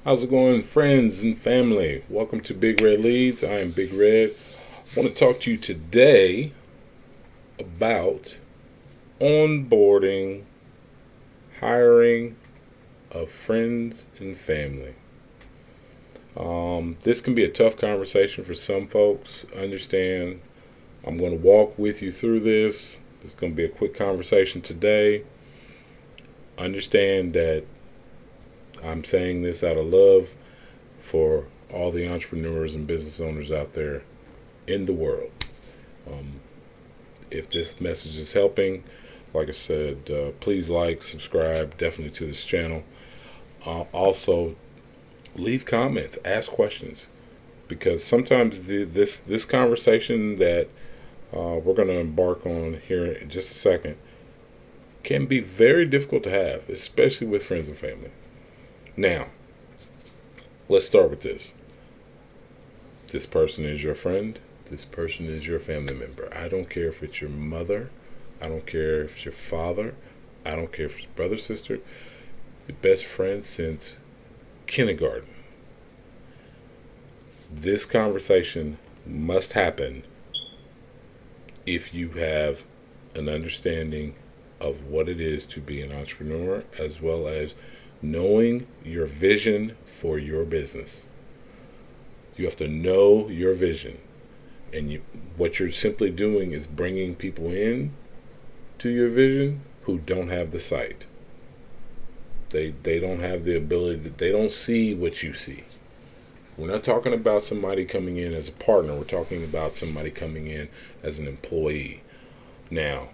How's it going, friends and family? Welcome to Big Red Leads. I am Big Red. I want to talk to you today about onboarding, hiring of friends and family. This can be a tough conversation for some folks. Understand, I'm going to walk with you through this. This is going to be a quick conversation today. Understand that I'm saying this out of love for all the entrepreneurs and business owners out there in the world. Um, if this message is helping, like I said, please like, subscribe definitely to this channel. Also, leave comments, ask questions, because sometimes this conversation that we're going to embark on here in just a second can be very difficult to have, especially with friends and family. Now, let's start with this. This person is your friend. This person is your family member. I don't care if it's your mother. I don't care if it's your father. I don't care if it's brother, sister. The best friend since kindergarten. This conversation must happen if you have an understanding of what it is to be an entrepreneur, as well as knowing your vision for your business. You have to know your vision, and what you're simply doing is bringing people in to your vision who don't have the sight. They don't have the ability. They don't see what you see. We're not talking about somebody coming in as a partner. We're talking about somebody coming in as an employee. Now,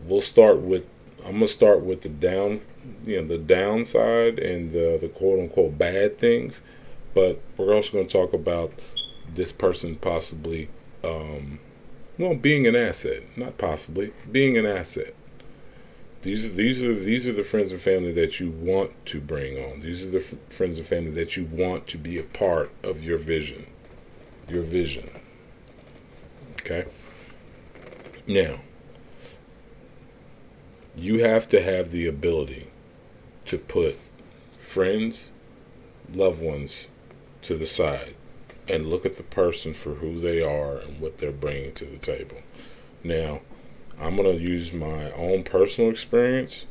I'm gonna start with the downside and the quote unquote bad things, but we're also going to talk about this person possibly, being an asset. Not possibly, being an asset. These are the friends and family that you want to bring on. These are the friends and family that you want to be a part of your vision. Your vision. Okay. Now, you have to have the ability to put friends, loved ones to the side and look at the person for who they are and what they're bringing to the table. Now, I'm going to use my own personal experience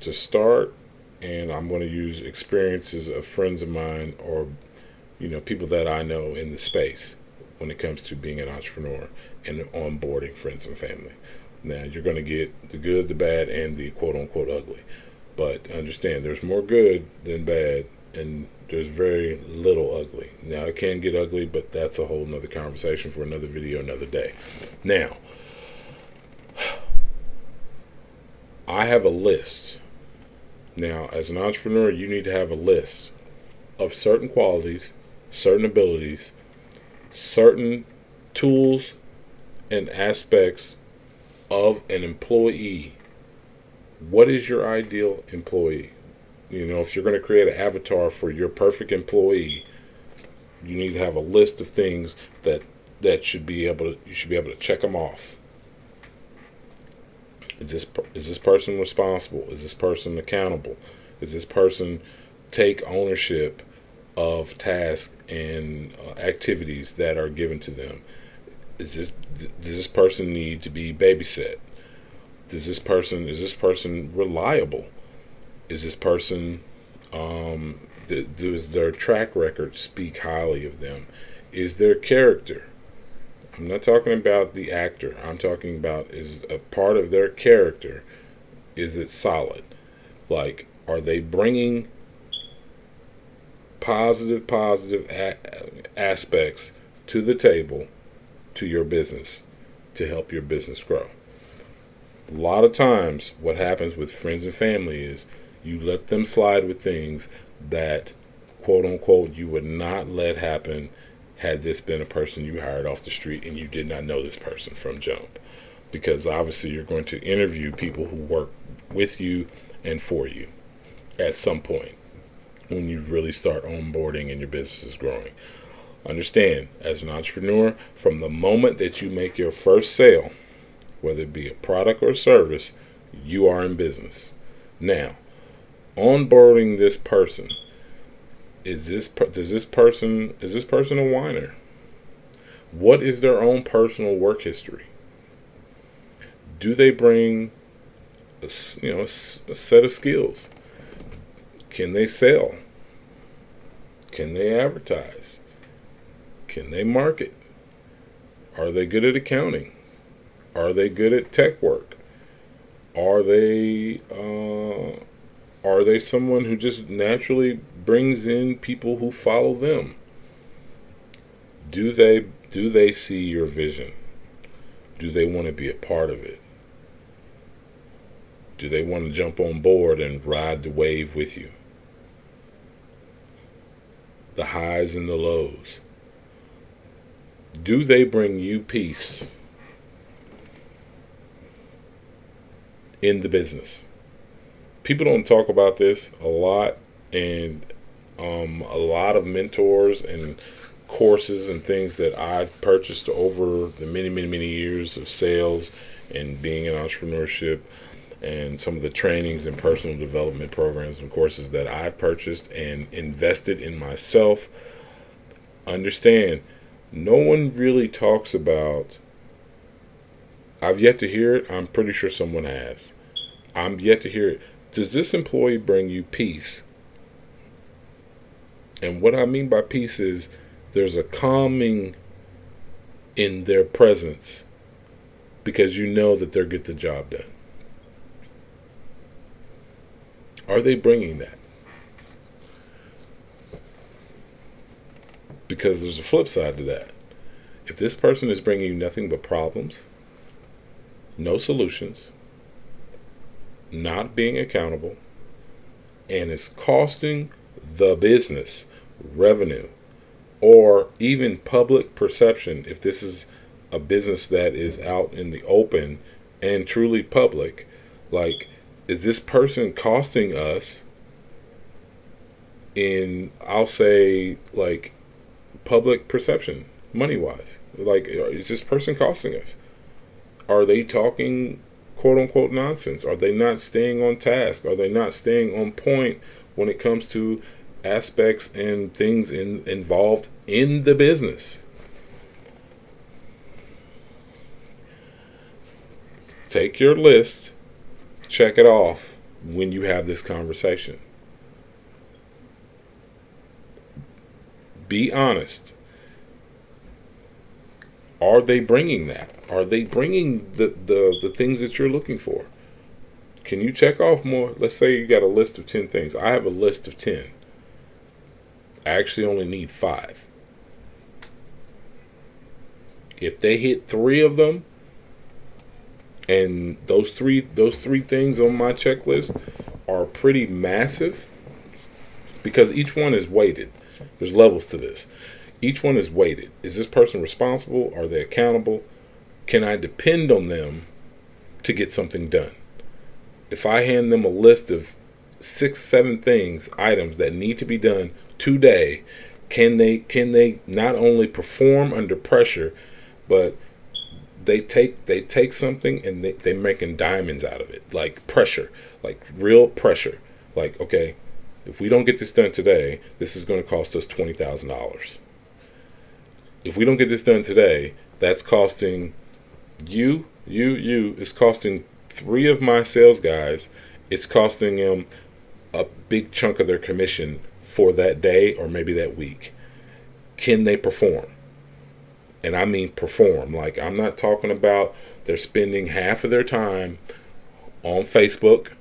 to start, and I'm going to use experiences of friends of mine or people that I know in the space when it comes to being an entrepreneur and onboarding friends and family. Now, you're going to get the good, the bad, and the quote-unquote ugly. But understand, there's more good than bad, and there's very little ugly. Now, it can get ugly, but that's a whole nother conversation for another video, another day. Now, I have a list. Now, as an entrepreneur, you need to have a list of certain qualities, certain abilities, certain tools and aspects of an employee. What is your ideal employee? If you're going to create an avatar for your perfect employee, you need to have a list of things that you should be able to check them off. Is this person responsible? Is this person accountable? Is this person take ownership of tasks and activities that are given to them? Does this person need to be babysat? Is this person reliable? Is this person does their track record speak highly of them? Is their character? I'm not talking about the actor. I'm talking about, is a part of their character, is it solid? Like, are they bringing positive aspects to the table to your business to help your business grow? A lot of times what happens with friends and family is you let them slide with things that quote unquote you would not let happen had this been a person you hired off the street and you did not know this person from jump, because obviously you're going to interview people who work with you and for you at some point when you really start onboarding and your business is growing. Understand, as an entrepreneur, from the moment that you make your first sale, whether it be a product or service, you are in business. Now, onboarding this person, Is this person a whiner? What is their own personal work history? Do they bring a set of skills? Can they sell? Can they advertise? Can they market? Are they good at accounting? Are they good at tech work? Are they someone who just naturally brings in people who follow them? Do they see your vision? Do they want to be a part of it? Do they want to jump on board and ride the wave with you? The highs and the lows. Do they bring you peace in the business? People don't talk about this a lot, and a lot of mentors and courses and things that I've purchased over the many years of sales and being in entrepreneurship, and some of the trainings and personal development programs and courses that I've purchased and invested in myself. Understand, no one really talks about, I've yet to hear it, I'm pretty sure someone has. I'm yet to hear it. Does this employee bring you peace? And what I mean by peace is there's a calming in their presence because you know that they'll get the job done. Are they bringing that? Because there's a flip side to that. If this person is bringing you nothing but problems, no solutions, not being accountable, and it's costing the business revenue or even public perception, if this is a business that is out in the open and truly public, like, is this person costing us in, I'll say, like, public perception, money-wise? Like, is this person costing us? Are they talking quote-unquote nonsense? Are they not staying on task? Are they not staying on point when it comes to aspects and things involved in the business? Take your list, check it off when you have this conversation. Be honest. Are they bringing that? Are they bringing the things that you're looking for? Can you check off more? Let's say you got a list of 10 things. I have a list of 10. I actually only need 5. If they hit 3 of them, and those three things on my checklist are pretty massive, because each one is weighted. There's levels to this. Each one is weighted. Is this person responsible? Are they accountable? Can I depend on them to get something done? If I hand them a list of 6, 7 items that need to be done today, can they not only perform under pressure, but they take something and they're making diamonds out of it, like pressure, like real pressure. Like, okay, if we don't get this done today, this is going to cost us $20,000. If we don't get this done today, that's costing it's costing 3 of my sales guys, it's costing them a big chunk of their commission for that day or maybe that week. Can they perform? And I mean perform. Like, I'm not talking about they're spending half of their time on Facebook,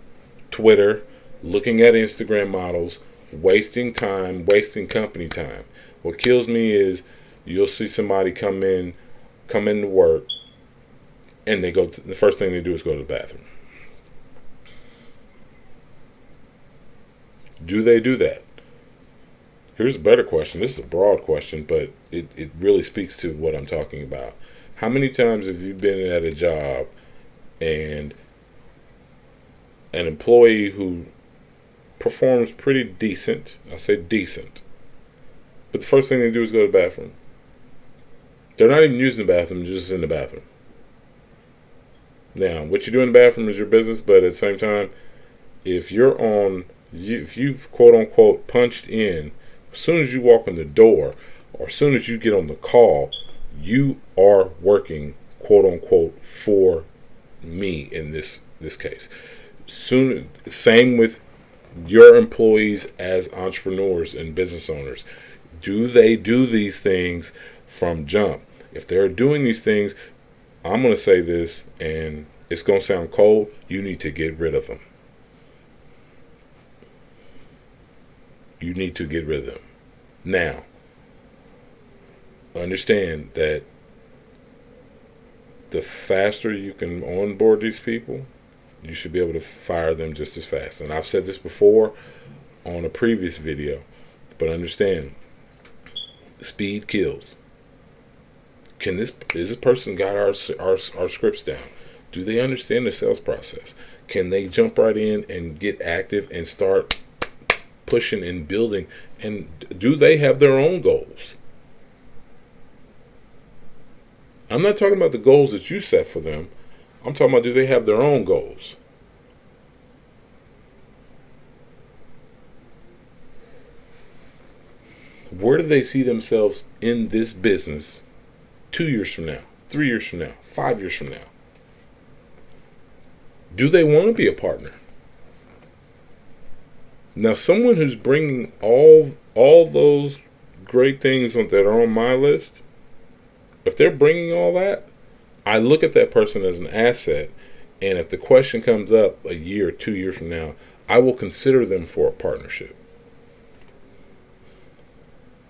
Twitter, looking at Instagram models, wasting time, wasting company time. What kills me is you'll see somebody come into work, and the first thing they do is go to the bathroom. Do they do that? Here's a better question. This is a broad question, but it really speaks to what I'm talking about. How many times have you been at a job and an employee who performs pretty decent, I say decent, but the first thing they do is go to the bathroom? They're not even using the bathroom, they're just in the bathroom. Now, what you do in the bathroom is your business, but at the same time, if you've quote unquote punched in As soon as you walk in the door, or as soon as you get on the call, you are working, quote unquote, for me in this case. Same with your employees as entrepreneurs and business owners. Do they do these things from jump? If they're doing these things, I'm going to say this, and it's going to sound cold, you need to get rid of them. You need to get rid of them. Now, understand that the faster you can onboard these people, you should be able to fire them just as fast. And I've said this before on a previous video, but understand, speed kills. Is this person got our scripts down? Do they understand the sales process? Can they jump right in and get active and start pushing and building? And do they have their own goals? I'm not talking about the goals that you set for them. I'm talking about, do they have their own goals? Where do they see themselves in this business 2 years from now, 3 years from now, 5 years from now? Do they want to be a partner? Now, someone who's bringing all those great things that are on my list, if they're bringing all that, I look at that person as an asset, and if the question comes up a year or 2 years from now, I will consider them for a partnership.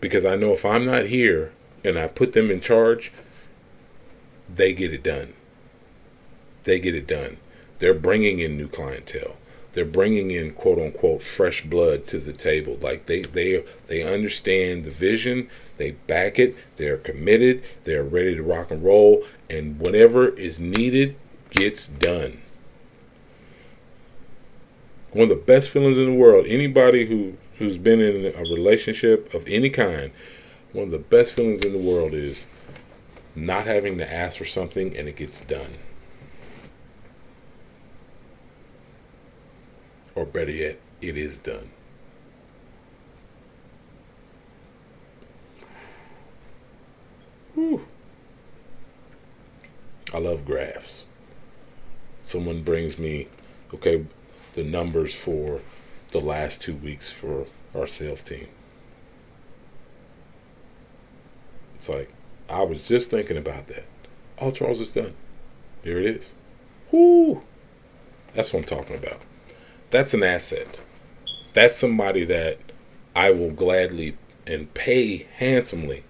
Because I know if I'm not here and I put them in charge, they get it done. They get it done. They're bringing in new clientele. They're bringing in, quote unquote, fresh blood to the table. Like they understand the vision. They back it. They're committed. They're ready to rock and roll. And whatever is needed gets done. One of the best feelings in the world, anybody who's been in a relationship of any kind, one of the best feelings in the world is not having to ask for something and it gets done. Or better yet, it is done. Whew. I love graphs. Someone brings me, okay, the numbers for the last 2 weeks for our sales team. It's like, I was just thinking about that. Oh, Charles, it's done. Here it is. Whoo! That's what I'm talking about. That's an asset. That's somebody that I will gladly and pay handsomely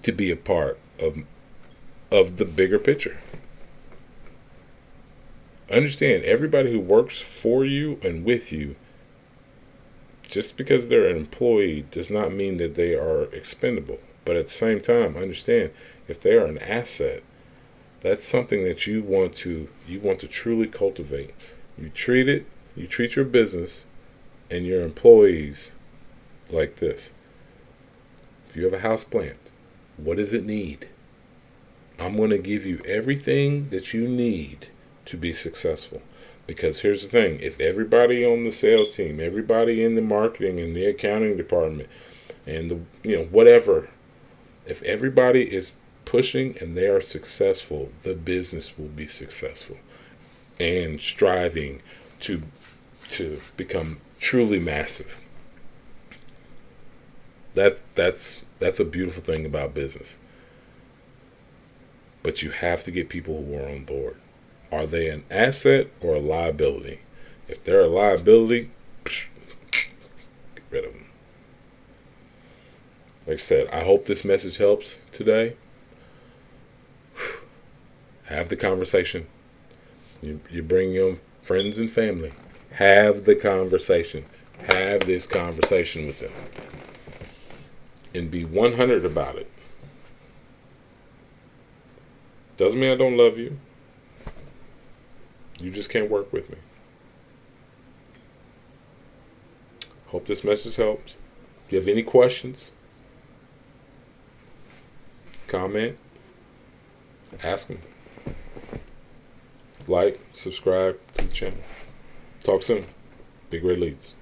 to be a part of the bigger picture. Understand, everybody who works for you and with you, just because they're an employee does not mean that they are expendable. But at the same time, understand, if they are an asset, that's something that you want to truly cultivate. You treat your business and your employees like this. If you have a house plant, what does it need? I'm going to give you everything that you need to be successful. Because here's the thing, if everybody on the sales team, everybody in the marketing and the accounting department and the whatever, if everybody is pushing and they are successful, the business will be successful and striving to become truly massive. That's a beautiful thing about business. But you have to get people who are on board. Are they an asset or a liability? If they're a liability, get rid of them. Like I said, I hope this message helps today. Have the conversation. You bring your friends and family. Have the conversation. Have this conversation with them. And be 100 about it. Doesn't mean I don't love you. You just can't work with me. Hope this message helps. If you have any questions, comment, ask them. Like, subscribe to the channel. Talk soon. Big Red Leads.